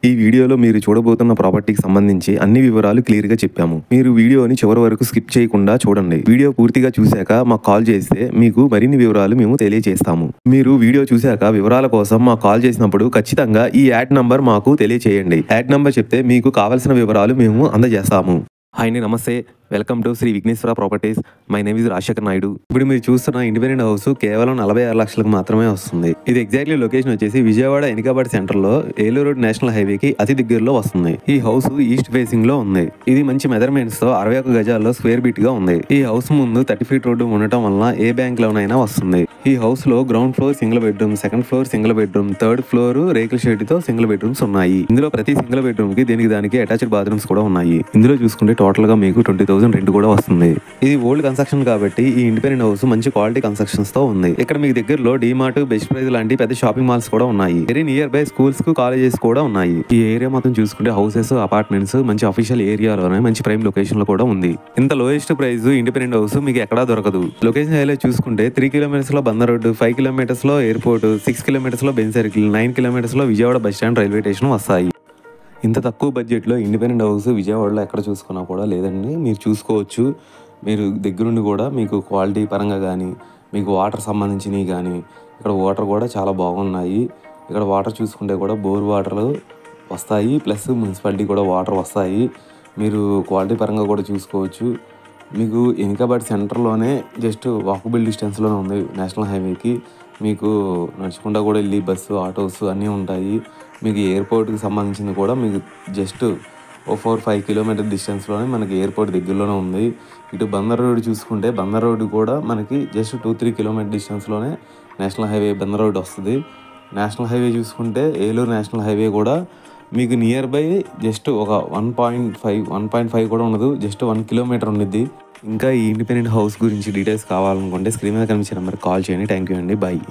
ఈ వీడియోలో మీరు చూడబోతున్న ప్రాపర్టీకి సంబంధించి అన్ని వివరాలు క్లియర్గా చెప్పాము. మీరు వీడియోని చివరి వరకు స్కిప్ చేయకుండా చూడండి. వీడియో పూర్తిగా చూశాక మాకు కాల్ చేస్తే మీకు మరిన్ని వివరాలు మేము తెలియజేస్తాము. మీరు వీడియో చూశాక వివరాల కోసం మాకు కాల్ చేసినప్పుడు ఖచ్చితంగా ఈ యాడ్ నంబర్ మాకు తెలియచేయండి. యాడ్ నంబర్ చెప్తే మీకు కావాల్సిన వివరాలు మేము అందజేస్తాము. హాయ్ అండి, నమస్తే. Welcome to Sri Vighneshwara properties. My name is Rajasekhar Naidu. ఇప్పుడు మీరు చూస్తున్న ఇండిపెండెంట్ హౌస్ కేవలం 46 లక్షలకు మాత్రమే వస్తుంది. ఇది ఎగ్జాక్ట్లీ లొకేషన్ వచ్చేసి విజయవాడ ఎనికాబాద్ సెంటర్ లో ఏలూరు రోడ్ నేషనల్ హైవేకి అతి దగ్గరలో వస్తుంది. ఈ హౌస్ ఈస్ట్ ఫేసింగ్ లో ఉంది. ఇది మంచి మెజర్మెంట్స్ తో 61 గజాల్లో స్క్వేర్ ఫీట్ గా ఉంది. ఈ హౌస్ ముందు 30 ఫీట్ రోడ్డు ఉండటం వలన ఏ బ్యాంక్ లోనైనా వస్తుంది. ఈ హౌస్ లో ground floor single bedroom, second floor single bedroom, third floor రేకుల షెడ్ తో సింగిల్ బెడ్రూమ్స్ ఉన్నాయి. ఇందులో ప్రతి సింగిల్ బెడ్రూమ్ కి దానికి అటాచ్డ్ బాత్రూమ్స్ కూడా ఉన్నాయి. ఇందులో చూసుకుంటే టోటల్ గా మీకు 20,000 రెంట్ కూడా వస్తుంది. ఇది ఓల్డ్ కన్స్ట్రక్షన్ కాబట్టి ఈ ఇండిపెండెంట్ హౌస్ మంచి క్వాలిటీ కన్స్ట్రక్షన్స్ తో ఉంది. ఇక్కడ మీకు దగ్గరలో డీమార్ట్, బెస్ట్ ప్రైస్ లాంటి పెద్ద షాపింగ్ మాల్స్ కూడా ఉన్నాయి. వెరీ నియర్ బై స్కూల్స్ కు, కాలేజెస్ కూడా ఉన్నాయి. ఈ ఏరియా మొత్తం చూసుకుంటే హౌసెస్, అపార్ట్మెంట్స్ మంచి అఫీషియల్ ఏరియాలోనే మంచి ప్రైమ్ లొకేషన్ లో కూడా ఉంది. ఇంత లోయెస్ట్ ప్రైస్ ఇండిపెండెంట్ హౌస్ మీకు ఎక్కడా దొరకదు. లొకేషన్ హైలైట్ చూసుకుంటే 3 కిలోమీటర్స్ లో బందర్ రోడ్డు, 5 కిలోమీటర్స్ లో ఎయిర్పోర్ట్, 6 కిలోమీటర్స్ లో బెంజ్ సర్కిల్, 9 కిలోమీటర్స్ లో Vijayawada bus stand, railway station వస్తాయి. ఇంత తక్కువ బడ్జెట్లో ఇండిపెండెంట్ హౌస్ విజయవాడలో ఎక్కడ చూసుకున్నా కూడా లేదండి. మీరు చూసుకోవచ్చు. మీరు దగ్గరుండి కూడా మీకు క్వాలిటీ పరంగా కానీ, మీకు వాటర్ సంబంధించినవి కానీ, ఇక్కడ వాటర్ కూడా చాలా బాగున్నాయి. ఇక్కడ వాటర్ చూసుకుంటే కూడా బోర్ వాటర్ వస్తాయి, ప్లస్ మున్సిపాలిటీ కూడా వాటర్ వస్తాయి. మీరు క్వాలిటీ పరంగా కూడా చూసుకోవచ్చు. మీకు ఎనికాబాద్ సెంటర్లోనే జస్ట్ వాకబుల్ డిస్టెన్స్లోనే ఉంది నేషనల్ హైవేకి. మీకు నడుచుకుంటా కూడా వెళ్ళి బస్సు, ఆటోస్ అన్నీ ఉంటాయి. మీకు ఎయిర్పోర్ట్కి సంబంధించింది కూడా మీకు జస్ట్ 4-5 కిలోమీటర్ డిస్టెన్స్లోనే మనకి ఎయిర్పోర్ట్ దగ్గరలోనే ఉంది. ఇటు బందర్ రోడ్ చూసుకుంటే బందర్ రోడ్డు కూడా మనకి జస్ట్ 2-3 కిలోమీటర్ డిస్టెన్స్లోనే నేషనల్ హైవే బందర్ రోడ్ వస్తుంది. నేషనల్ హైవే చూసుకుంటే ఏలూరు నేషనల్ హైవే కూడా మీకు నియర్ బై జస్ట్ ఒక 1.5 కూడా ఉండదు, జస్ట్ 1 కిలోమీటర్ ఉండిద్ది. ఇంకా ఈ ఇండిపెండెంట్ హౌస్ గురించి డీటెయిల్స్ కావాలనుకుంటే స్క్రీన్ మీద కనిపించే నెంబర్కి కాల్ చేయండి. థ్యాంక్ యూ అండి. బాయ్.